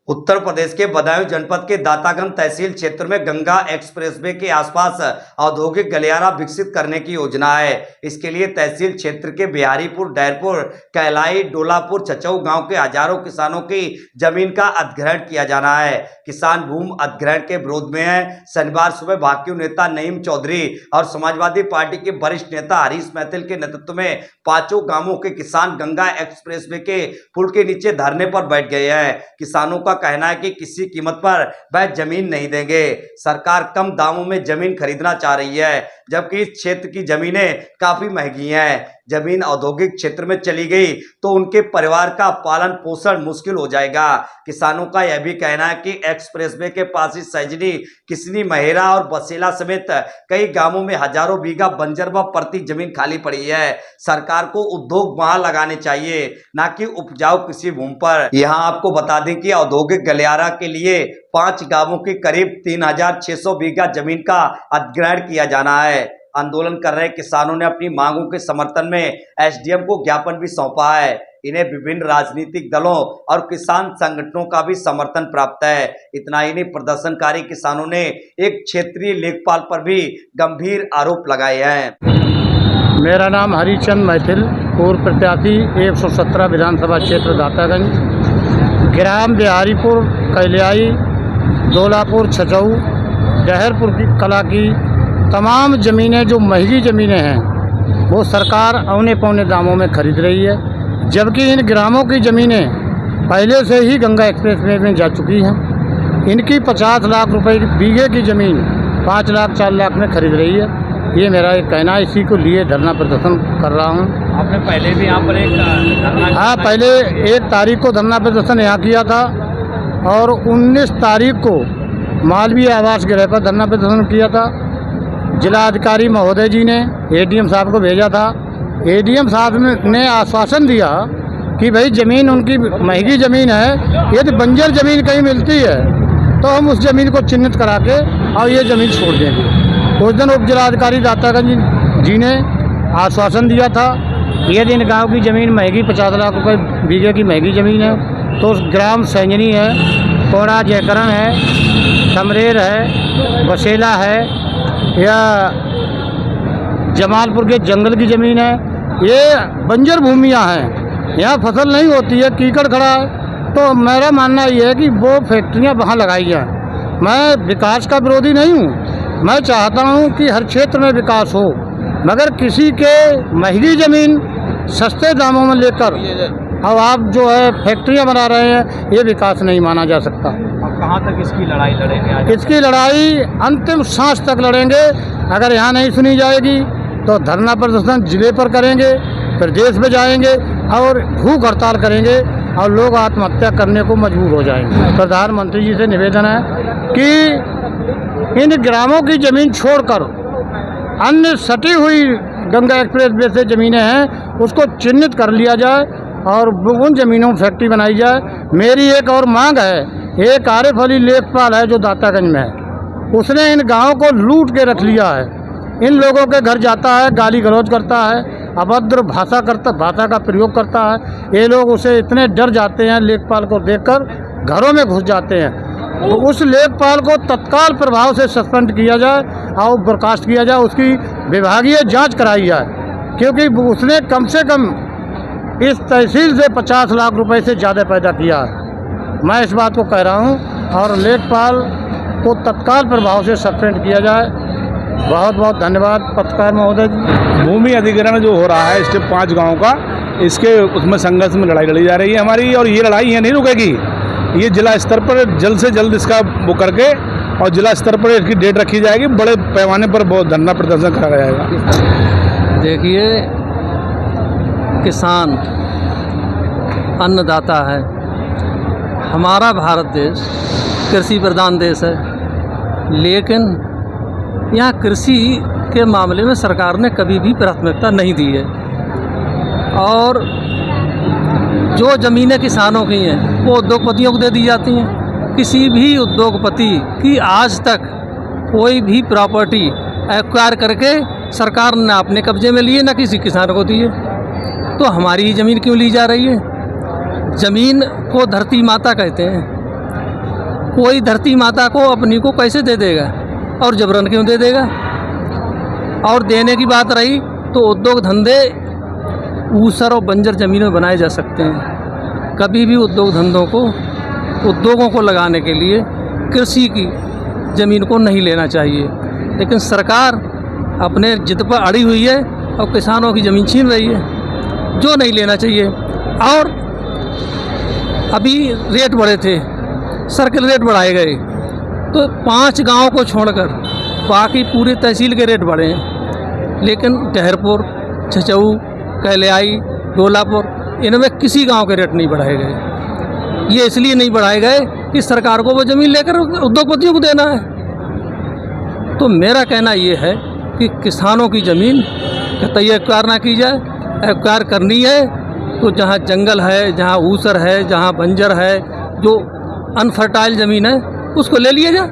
उत्तर प्रदेश के बदायूं जनपद के दातागंज तहसील क्षेत्र में गंगा एक्सप्रेसवे के आसपास औद्योगिक गलियारा विकसित करने की योजना है। इसके लिए तहसील क्षेत्र के बिहारीपुर, डैरपुर, कैलाई, डोलापुर, चचऊ गांव के हजारों किसानों की जमीन का अधिग्रहण किया जाना है। किसान भूमि अधिग्रहण के विरोध में है। शनिवार सुबह भाकियू नेता नईम चौधरी और समाजवादी पार्टी के वरिष्ठ नेता हरीश महतिल के नेतृत्व में पांचों गांवों के किसान गंगा एक्सप्रेसवे के पुल के नीचे धरने पर बैठ गए हैं। किसानों का कहना है कि किसी कीमत पर वह जमीन नहीं देंगे। सरकार कम दामों में जमीन खरीदना चाह रही है, जबकि इस क्षेत्र की जमीनें काफी महंगी हैं। जमीन औद्योगिक क्षेत्र में चली गई तो उनके परिवार का पालन पोषण मुश्किल हो जाएगा। किसानों का यह भी कहना है कि एक्सप्रेसवे के पास ही सजनी, किसनी, महेरा और बसेला समेत कई गांवों में हजारों बीघा बंजर व परती जमीन खाली पड़ी है। सरकार को उद्योग वहां लगाने चाहिए, न कि उपजाऊ कृषि भूमि पर। यहाँ आपको बता दें कि औद्योगिक गलियारा के लिए 5 गांवों की करीब 3600 बीघा जमीन का अधिग्रहण किया जाना है। आंदोलन कर रहे किसानों ने अपनी मांगों के समर्थन में एसडीएम को ज्ञापन भी सौंपा है। इन्हें विभिन्न राजनीतिक दलों और किसान संगठनों का भी समर्थन प्राप्त है। इतना ही नहीं, प्रदर्शनकारी किसानों ने एक क्षेत्रीय लेखपाल पर भी गंभीर आरोप लगाए हैं। मेरा नाम हरिचंद महथिल, पूर्व प्रत्याशी 117 विधानसभा क्षेत्र दातागंज, ग्राम बिहारीपुर, कैलियाई, डोलापुर, चचऊ, डहरपुर की कला की तमाम ज़मीनें जो महंगी ज़मीनें हैं वो सरकार औने पौने दामों में खरीद रही है, जबकि इन ग्रामों की ज़मीनें पहले से ही गंगा एक्सप्रेसवे में जा चुकी हैं। इनकी 50 लाख रुपए बीघे की ज़मीन 5 लाख 4 लाख में खरीद रही है। ये मेरा एक कहना है, इसी को लिए धरना प्रदर्शन कर रहा हूँ। आपने पहले भी यहाँ पर एक धरना? हाँ, पहले 1 तारीख को धरना प्रदर्शन यहाँ किया था और 19 तारीख को मालवीय आवास गृह पर धरना प्रदर्शन किया था। जिला अधिकारी महोदय जी ने एडीएम साहब को भेजा था। एडीएम साहब ने आश्वासन दिया कि भाई ज़मीन उनकी महंगी ज़मीन है, यदि बंजर ज़मीन कहीं मिलती है तो हम उस ज़मीन को चिन्हित करा के और ये ज़मीन छोड़ देंगे। उस दिन उप जिलाधिकारी दातागंज जी ने आश्वासन दिया था, यदि इन गाँव की ज़मीन महंगी 50 लाख रुपए बीघे की महंगी ज़मीन है तो उस ग्राम सैंजनी है, कोड़ा जयकरण है, समरेर है, बसेला है या जमालपुर के जंगल की ज़मीन है, ये बंजर भूमियाँ हैं, यहाँ फसल नहीं होती है, कीचड़ खड़ा है। तो मेरा मानना ये है कि वो फैक्ट्रियाँ वहाँ लगाई जाए। मैं विकास का विरोधी नहीं हूँ, मैं चाहता हूँ कि हर क्षेत्र में विकास हो, मगर किसी के महंगी ज़मीन सस्ते दामों में लेकर अब आप जो है फैक्ट्रियाँ बना रहे हैं, ये विकास नहीं माना जा सकता। कहाँ तक इसकी लड़ाई लड़ेंगे? इसकी लड़ाई अंतिम सांस तक लड़ेंगे। अगर यहाँ नहीं सुनी जाएगी तो धरना प्रदर्शन जिले पर करेंगे, प्रदेश में जाएंगे और भूख हड़ताल करेंगे और लोग आत्महत्या करने को मजबूर हो जाएंगे। प्रधानमंत्री जी से निवेदन है कि इन ग्रामों की ज़मीन छोड़कर अन्य सटी हुई गंगा एक्सप्रेसवे से ज़मीनें हैं उसको चिन्हित कर लिया जाए और उन ज़मीनों में फैक्ट्री बनाई जाए। मेरी एक और मांग है, एक आरिफ अली लेखपाल है जो दातागंज में है, उसने इन गाँव को लूट के रख लिया है। इन लोगों के घर जाता है, गाली गलौज करता है, अभद्र भाषा का प्रयोग करता है। ये लोग उसे इतने डर जाते हैं, लेखपाल को देखकर घरों में घुस जाते हैं। तो उस लेखपाल को तत्काल प्रभाव से सस्पेंड किया जाए और बर्खास्त किया जाए, उसकी विभागीय जांच कराई जाए, क्योंकि उसने कम से कम इस तहसील से 50 लाख रुपए से ज़्यादा पैदा किया है। मैं इस बात को कह रहा हूँ और लेखपाल को तत्काल प्रभाव से सस्पेंड किया जाए। बहुत बहुत धन्यवाद पत्रकार महोदय जी। भूमि अधिग्रहण जो हो रहा है स्टेप 5 गाँव का, इसके उसमें संघर्ष में लड़ाई लड़ी जा रही है हमारी, और ये लड़ाई यहाँ नहीं रुकेगी। ये जिला स्तर पर जल्द से जल्द इसका वो करके और जिला स्तर पर इसकी डेट रखी जाएगी, बड़े पैमाने पर बहुत धरना प्रदर्शन करा जाएगा। देखिए, किसान अन्नदाता है। हमारा भारत देश कृषि प्रधान देश है, लेकिन यहाँ कृषि के मामले में सरकार ने कभी भी प्राथमिकता नहीं दी है और जो ज़मीनें किसानों की हैं वो उद्योगपतियों को दे दी जाती हैं। किसी भी उद्योगपति की आज तक कोई भी प्रॉपर्टी एक्वायर करके सरकार ने अपने कब्जे में लिए, ना किसी किसान को दी है। तो हमारी ही ज़मीन क्यों ली जा रही है? ज़मीन को धरती माता कहते हैं कोई धरती माता को अपनी को कैसे दे देगा, और जबरन क्यों दे देगा। और देने की बात रही तो उद्योग धंधे ऊसर और बंजर ज़मीनों में बनाए जा सकते हैं। कभी भी उद्योगों को लगाने के लिए कृषि की ज़मीन को नहीं लेना चाहिए, लेकिन सरकार अपने जिद पर अड़ी हुई है और किसानों की ज़मीन छीन रही है, जो नहीं लेना चाहिए। और अभी रेट बढ़े थे, सर्किल रेट बढ़ाए गए, तो 5 गांव को छोड़कर बाकी पूरी तहसील के रेट बढ़े हैं, लेकिन डहरपुर, छचऊ, कहलियाई, डोलापुर, इनमें किसी गांव के रेट नहीं बढ़ाए गए। ये इसलिए नहीं बढ़ाए गए कि सरकार को वो ज़मीन लेकर उद्योगपतियों को देना है। तो मेरा कहना ये है कि किसानों की ज़मीन कतई एक्वायर ना की जाए। एक्वायर करनी है तो जहाँ जंगल है, जहाँ ऊसर है, जहाँ बंजर है, जो अनफर्टाइल ज़मीन है, उसको ले लिया जाए।